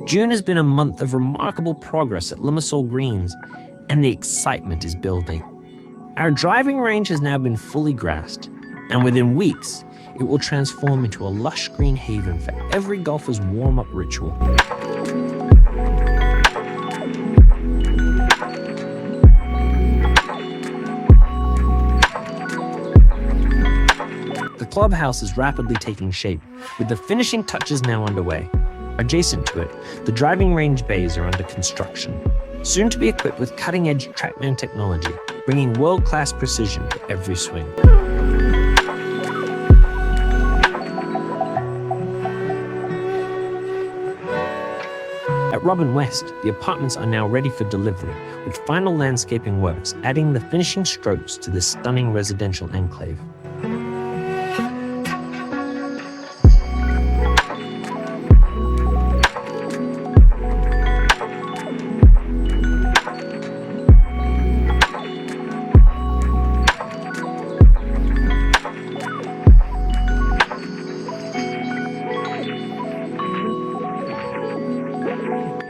June has been a month of remarkable progress at Limassol Greens, and the excitement is building. Our driving range has now been fully grassed, and within weeks, it will transform into a lush green haven for every golfer's warm-up ritual. The clubhouse is rapidly taking shape, with the finishing touches now underway. Adjacent to it, the driving range bays are under construction, soon to be equipped with cutting-edge TrackMan technology, bringing world-class precision to every swing. At Robin West, the apartments are now ready for delivery, with final landscaping works adding the finishing strokes to this stunning residential enclave.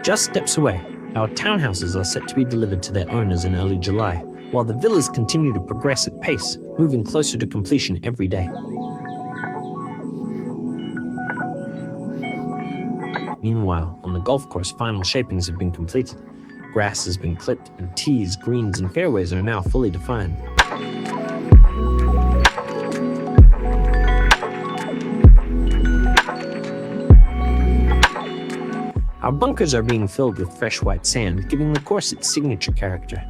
Just steps away, our townhouses are set to be delivered to their owners in early July, while the villas continue to progress at pace, moving closer to completion every day. Meanwhile, on the golf course, final shapings have been completed. Grass has been clipped, and tees, greens, and fairways are now fully defined. Our bunkers are being filled with fresh white sand, giving the course its signature character.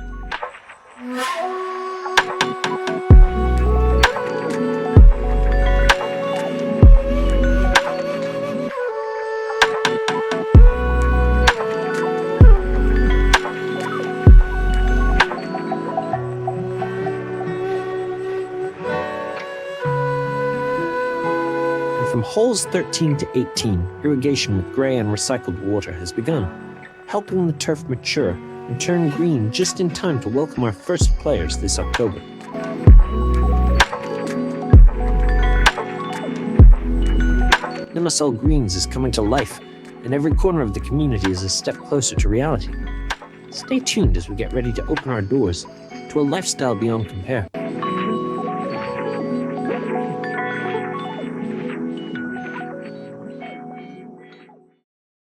From holes 13 to 18, irrigation with grey and recycled water has begun, helping the turf mature and turn green just in time to welcome our first players this October. Limassol Greens is coming to life, and every corner of the community is a step closer to reality. Stay tuned as we get ready to open our doors to a lifestyle beyond compare.